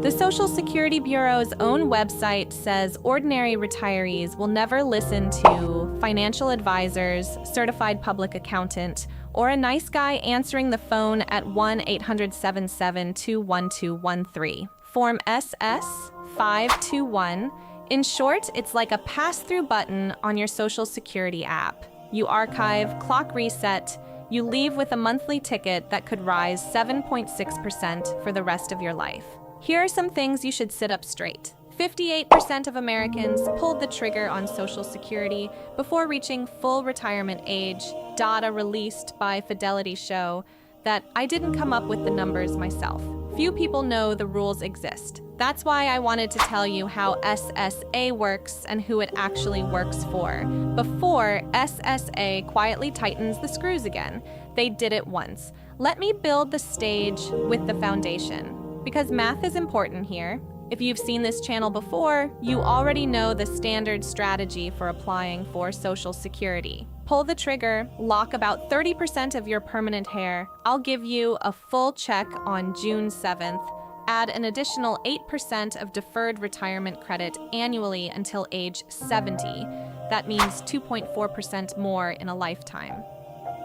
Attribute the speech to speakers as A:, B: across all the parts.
A: The Social Security Bureau's own website says ordinary retirees will never listen to financial advisors, certified public accountant, or a nice guy answering the phone at 1-800-77-21213. Form SS521. In short, it's like a pass-through button on your Social Security app. You archive, clock reset, you leave with a monthly ticket that could rise 7.6% for the rest of your life. Here are some things you should sit up straight. 58% of Americans pulled the trigger on Social Security before reaching full retirement age. Data released by Fidelity show that I didn't come up with the numbers myself. Few people know the rules exist. That's why I wanted to tell you how SSA works and who it actually works for. Before SSA quietly tightens the screws again, they did it once. Let me build the stage with the foundation. Because math is important here. If you've seen this channel before, you already know the standard strategy for applying for Social Security. Pull the trigger, lock about 30% of your permanent hair. I'll give you a full check on June 7th. Add an additional 8% of deferred retirement credit annually until age 70. That means 2.4% more in a lifetime.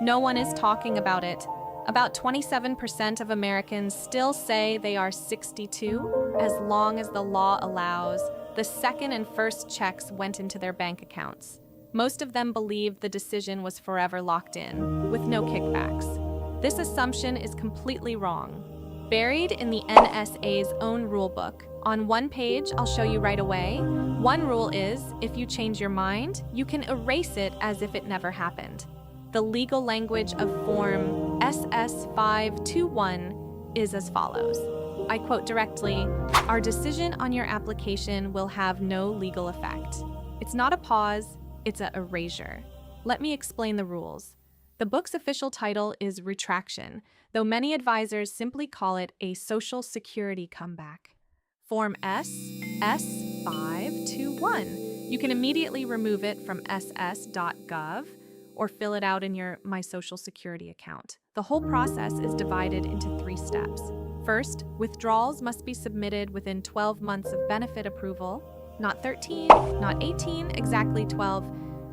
A: No one is talking about it. About 27% of Americans still say they are 62, as long as the law allows. The second and first checks went into their bank accounts. Most of them believed the decision was forever locked in, with no kickbacks. This assumption is completely wrong. Buried in the NSA's own rulebook, on one page I'll show you right away, one rule is, if you change your mind, you can erase it as if it never happened. The legal language of Form SS521 is as follows. I quote directly, "Our decision on your application will have no legal effect." It's not a pause, it's an erasure. Let me explain the rules. The book's official title is Retraction, though many advisors simply call it a Social Security comeback. Form SS521. You can immediately remove it from ssa.gov or fill it out in your My Social Security account. The whole process is divided into 3 steps. First, withdrawals must be submitted within 12 months of benefit approval, not 13, not 18, exactly 12.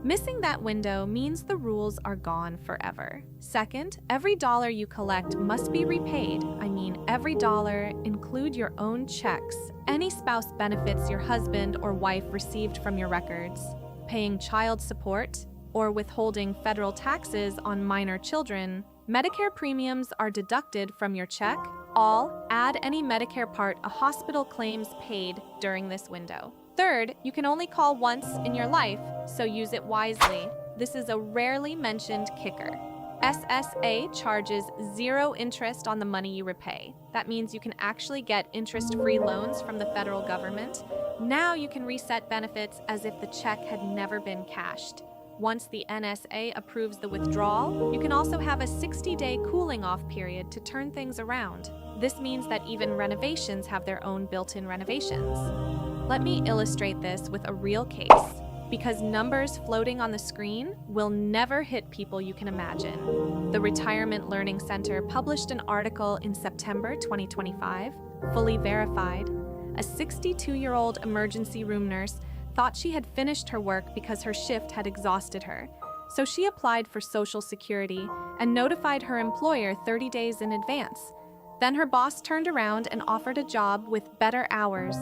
A: Missing that window means the rules are gone forever. Second, every dollar you collect must be repaid. I mean, every dollar, include your own checks, any spouse benefits your husband or wife received from your records, paying child support, or withholding federal taxes on minor children. Medicare premiums are deducted from your check. All, add any Medicare Part A hospital claims paid during this window. Third, you can only call once in your life, so use it wisely. This is a rarely mentioned kicker. SSA charges 0 interest on the money you repay. That means you can actually get interest-free loans from the federal government. Now you can reset benefits as if the check had never been cashed. Once the NSA approves the withdrawal, you can also have a 60-day cooling-off period to turn things around. This means that even renovations have their own built-in renovations. Let me illustrate this with a real case, because numbers floating on the screen will never hit people you can imagine. The Retirement Learning Center published an article in September 2025, fully verified. A 62-year-old emergency room nurse thought she had finished her work because her shift had exhausted her. So she applied for Social Security and notified her employer 30 days in advance. Then her boss turned around and offered a job with better hours.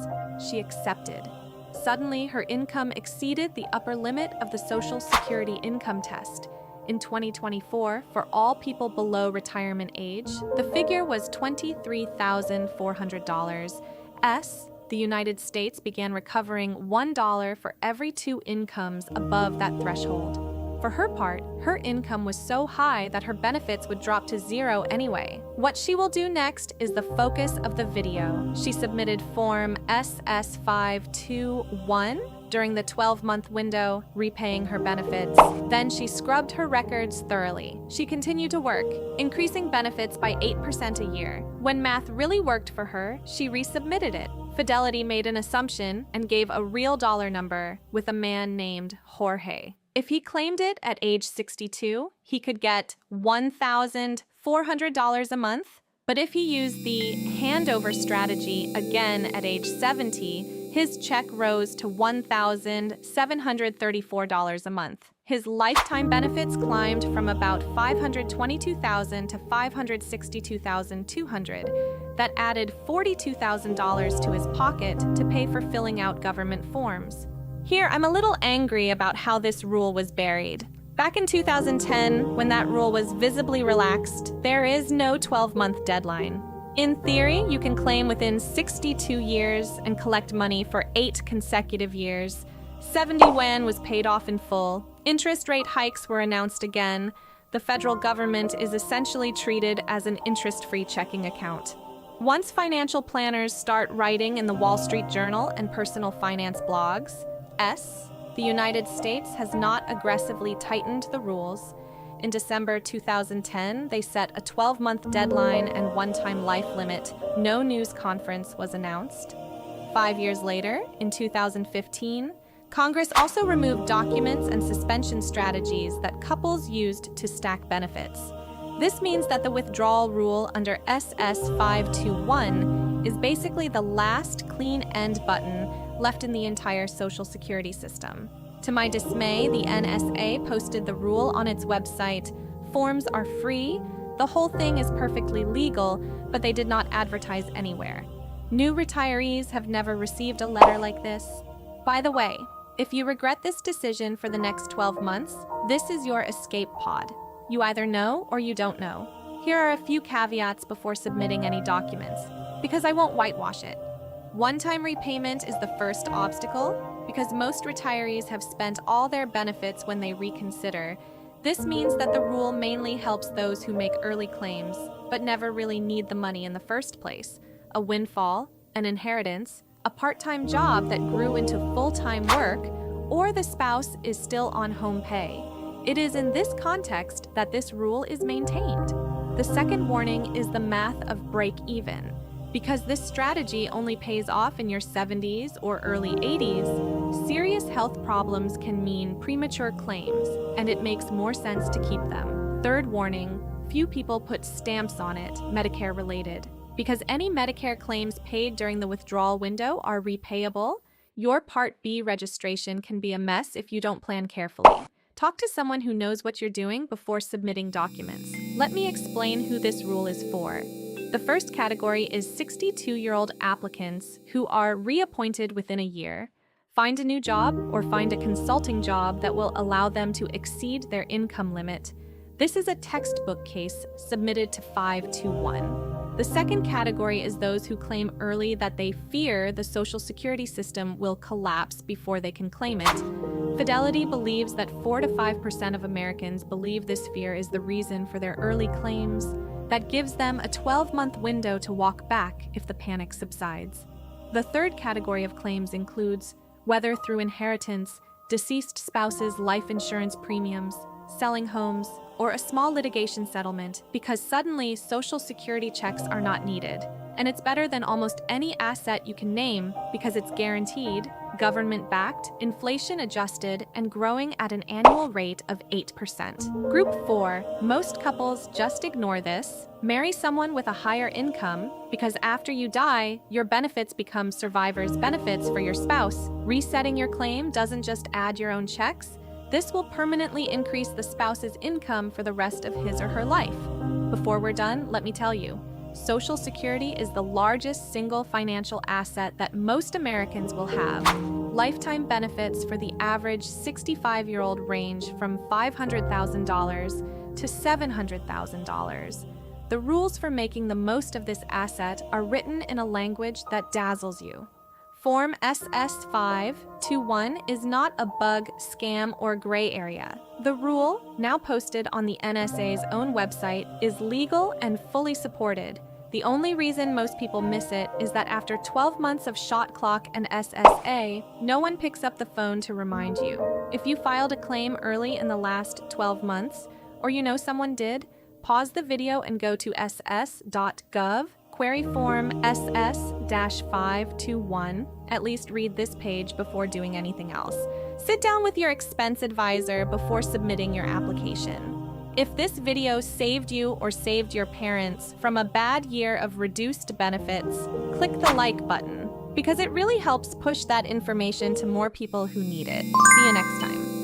A: She accepted. Suddenly, her income exceeded the upper limit of the Social Security income test. In 2024, for all people below retirement age, the figure was $23,400. The United States began recovering $1 for every 2 incomes above that threshold. For her part, her income was so high that her benefits would drop to 0 anyway. What she will do next is the focus of the video. She submitted Form SS521 during the 12-month window, repaying her benefits. Then she scrubbed her records thoroughly. She continued to work, increasing benefits by 8% a year. When math really worked for her, she resubmitted it. Fidelity made an assumption and gave a real dollar number with a man named Jorge. If he claimed it at age 62, he could get $1,400 a month, But if he used the handover strategy again at age 70, his check rose to $1,734 a month. His lifetime benefits climbed from about $522,000 to $562,200. That added $42,000 to his pocket to pay for filling out government forms. Here, I'm a little angry about how this rule was buried. Back in 2010, when that rule was visibly relaxed, there is no 12-month deadline. In theory, you can claim within 62 years and collect money for 8 consecutive years. 70 when was paid off in full. Interest rate hikes were announced again. The federal government is essentially treated as an interest-free checking account. Once financial planners start writing in the Wall Street Journal and personal finance blogs, the United States has not aggressively tightened the rules. In December 2010, they set a 12-month deadline and one-time life limit. No news conference was announced. 5 years later, in 2015, Congress also removed documents and suspension strategies that couples used to stack benefits. This means that the withdrawal rule under ssa.gov is basically the last clean end button left in the entire Social Security system. To my dismay, the NSA posted the rule on its website. Forms are free. The whole thing is perfectly legal, but they did not advertise anywhere. New retirees have never received a letter like this. By the way, if you regret this decision for the next 12 months, this is your escape pod. You either know or you don't know. Here are a few caveats before submitting any documents, because I won't whitewash it. One-time repayment is the first obstacle, because most retirees have spent all their benefits when they reconsider. This means that the rule mainly helps those who make early claims, but never really need the money in the first place. A windfall, an inheritance, a part-time job that grew into full-time work, or the spouse is still on home pay. It is in this context that this rule is maintained. The second warning is the math of break-even. Because this strategy only pays off in your 70s or early 80s, serious health problems can mean premature claims, and it makes more sense to keep them. Third warning, few people put stamps on it, Medicare related. Because any Medicare claims paid during the withdrawal window are repayable, your Part B registration can be a mess if you don't plan carefully. Talk to someone who knows what you're doing before submitting documents. Let me explain who this rule is for. The first category is 62-year-old applicants who are reappointed within a year, find a new job, or find a consulting job that will allow them to exceed their income limit. This is a textbook case submitted to 521. The second category is those who claim early that they fear the Social Security system will collapse before they can claim it. Fidelity believes that 4 to 5% of Americans believe this fear is the reason for their early claims. That gives them a 12-month window to walk back if the panic subsides. The third category of claims includes whether through inheritance, deceased spouses' life insurance premiums, selling homes, or a small litigation settlement because suddenly Social Security checks are not needed. And it's better than almost any asset you can name because it's guaranteed, government-backed, inflation-adjusted, and growing at an annual rate of 8%. Group 4, most couples just ignore this, marry someone with a higher income, because after you die, your benefits become survivor's benefits for your spouse. Resetting your claim doesn't just add your own checks, this will permanently increase the spouse's income for the rest of his or her life. Before we're done, let me tell you, Social Security is the largest single financial asset that most Americans will have. Lifetime benefits for the average 65-year-old range from $500,000 to $700,000. The rules for making the most of this asset are written in a language that dazzles you. Form SS521 is not a bug, scam, or gray area. The rule, now posted on the NSA's own website, is legal and fully supported. The only reason most people miss it is that after 12 months of shot clock and SSA, no one picks up the phone to remind you. If you filed a claim early in the last 12 months, or you know someone did, pause the video and go to ssa.gov. Query form SS-521. At least read this page before doing anything else. Sit down with your expense advisor before submitting your application. If this video saved you or saved your parents from a bad year of reduced benefits, click the like button because it really helps push that information to more people who need it. See you next time.